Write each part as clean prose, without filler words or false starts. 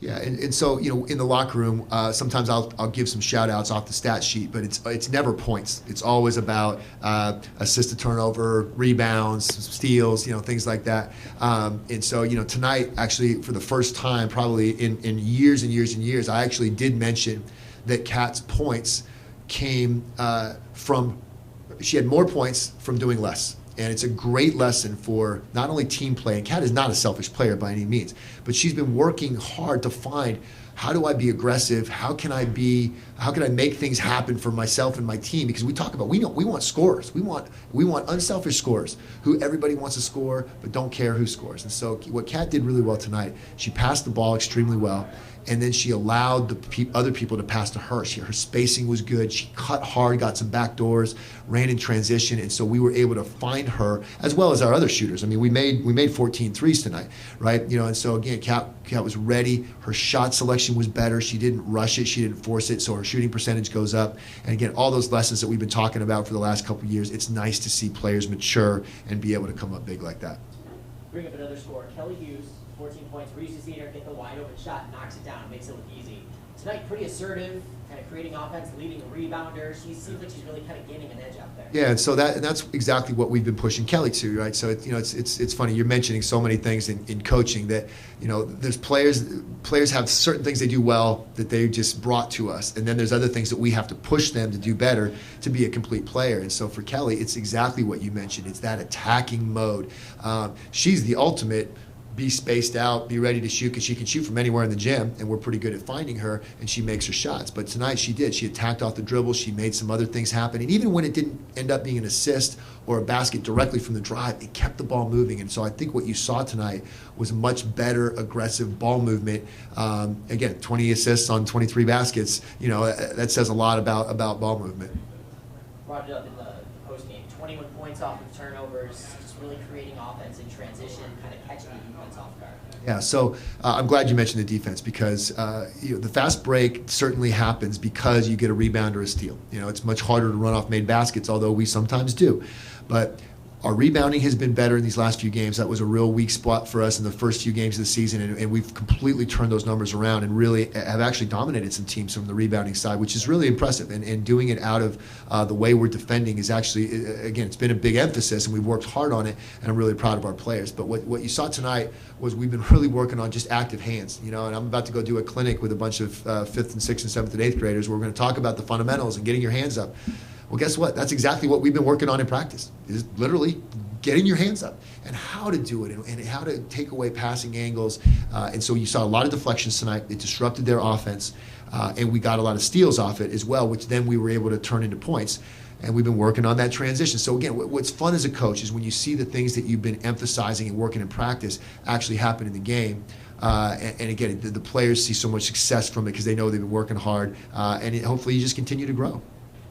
Yeah, and so, in the locker room, sometimes I'll give some shout outs off the stat sheet, but it's never points. It's always about assist to turnover, rebounds, steals, things like that. And so, tonight, actually, for the first time, probably in years and years and years, I actually did mention that Kat's points came from, she had more points from doing less. And it's a great lesson for not only team play, and Kat is not a selfish player by any means, but she's been working hard to find, how do I be aggressive? How can I make things happen for myself and my team? Because we want scorers. We want unselfish scorers who everybody wants to score, but don't care who scores. And so what Kat did really well tonight, she passed the ball extremely well. And then she allowed the other people to pass to her. Her spacing was good. She cut hard, got some back doors, ran in transition, and so we were able to find her, as well as our other shooters. I mean, we made 14 threes tonight, right? And so again, Kat was ready. Her shot selection was better. She didn't rush it. She didn't force it, so her shooting percentage goes up. And again, all those lessons that we've been talking about for the last couple of years, it's nice to see players mature and be able to come up big like that. Bring up another score. Kelly Hughes, 14 points. We're used to seeing her get the wide open shot, knocks it down, makes it look easy. Tonight, pretty assertive, kind of creating offense, leading a rebounder. She seems like she's really kind of gaining an edge out there. Yeah, and so that's exactly what we've been pushing Kelly to, right? So it's funny, you're mentioning so many things in coaching that there's players have certain things they do well that they just brought to us, and then there's other things that we have to push them to do better to be a complete player. And so for Kelly, it's exactly what you mentioned. It's that attacking mode. She's the ultimate. Be spaced out, be ready to shoot, because she can shoot from anywhere in the gym, and we're pretty good at finding her, and she makes her shots. But tonight she did. She attacked off the dribble. She made some other things happen. And even when it didn't end up being an assist or a basket directly from the drive, it kept the ball moving. And so I think what you saw tonight was much better aggressive ball movement. Again, 20 assists on 23 baskets, that says a lot about ball movement. Brought it up in the postgame. 21 points off of turnovers, just really creating offense in transition, kind of catching the defense off guard. Yeah, so I'm glad you mentioned the defense, because the fast break certainly happens because you get a rebound or a steal. It's much harder to run off made baskets, although we sometimes do. But our rebounding has been better in these last few games. That was a real weak spot for us in the first few games of the season, and we've completely turned those numbers around and really have actually dominated some teams from the rebounding side, which is really impressive. And doing it out of the way we're defending is actually, again, it's been a big emphasis, and we've worked hard on it, and I'm really proud of our players. But what you saw tonight was we've been really working on just active hands, and I'm about to go do a clinic with a bunch of 5th and 6th and 7th and 8th graders where we're going to talk about the fundamentals and getting your hands up. Well, guess what? That's exactly what we've been working on in practice, is literally getting your hands up and how to do it and how to take away passing angles. And so you saw a lot of deflections tonight. It disrupted their offense, and we got a lot of steals off it as well, which then we were able to turn into points. And we've been working on that transition. So again, what's fun as a coach is when you see the things that you've been emphasizing and working in practice actually happen in the game. And again, the players see so much success from it because they know they've been working hard, and hopefully you just continue to grow.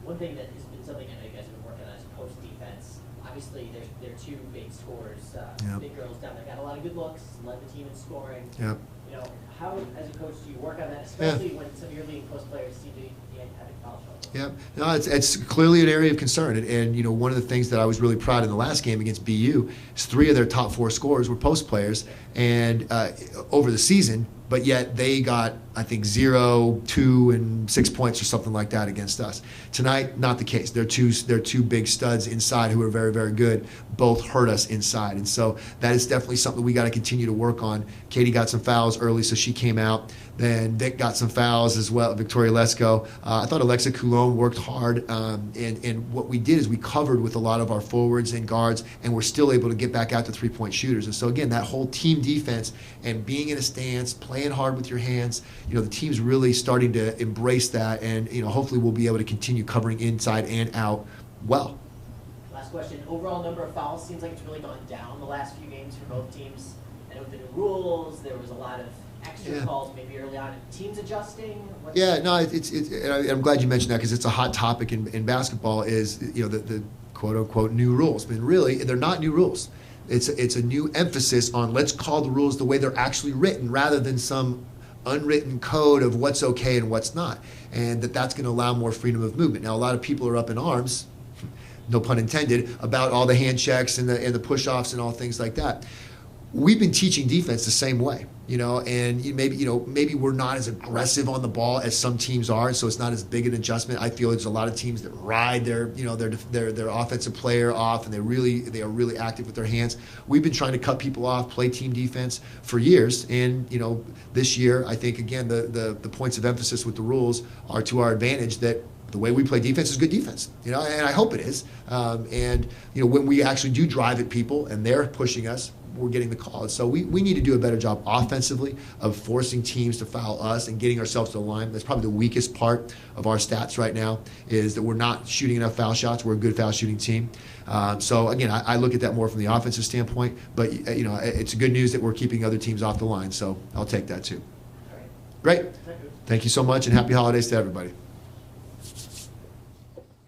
One thing that has been something I know you guys have been working on is post defense. Obviously, they're two big scorers, big girls down there. Got a lot of good looks, led the team in scoring. Yep. How, as a coach, do you work on that, especially when some of your leading post players seem to be having foul trouble? Yeah, no, it's clearly an area of concern, and one of the things that I was really proud in the last game against BU is 3 of their top 4 scorers were post players, and over the season, but yet they got, I think, 0, 2, and 6 points or something like that against us. Tonight, not the case. They're two big studs inside who are very, very good. Both hurt us inside, and so that is definitely something we got to continue to work on. Katie got some fouls early, so she came out. Then Vic got some fouls as well, Victoria Lesko. I thought Alexa Coulomb worked hard, and what we did is we covered with a lot of our forwards and guards, and we're still able to get back out to three-point shooters. And so again, that whole team defense and being in a stance, playing hard with your hands, the team's really starting to embrace that, and hopefully we'll be able to continue covering inside and out well. Last question. Overall number of fouls seems like it's really gone down the last few games for both teams. And with the new rules, there was a lot of extra calls maybe early on. Teams adjusting? I'm glad you mentioned that, because it's a hot topic in basketball, is the quote-unquote new rules. But really, they're not new rules. It's a new emphasis on let's call the rules the way they're actually written, rather than some unwritten code of what's okay and what's not, and that's going to allow more freedom of movement. Now, a lot of people are up in arms, no pun intended, about all the hand checks and the push-offs and all things like that. we've been teaching defense the same way, and maybe we're not as aggressive on the ball as some teams are, so it's not as big an adjustment. I feel there's a lot of teams that ride their offensive player off, and they are really active with their hands. We've been trying to cut people off, play team defense for years, and this year I think again the points of emphasis with the rules are to our advantage, that the way we play defense is good defense, and I hope it is. When we actually do drive at people and they're pushing us, we're getting the calls. So we need to do a better job offensively of forcing teams to foul us and getting ourselves to the line. That's probably the weakest part of our stats right now, is that we're not shooting enough foul shots. We're a good foul shooting team. So again, I look at that more from the offensive standpoint, but it's good news that we're keeping other teams off the line. So I'll take that too. All right. Great. Thank you so much, and happy holidays to everybody.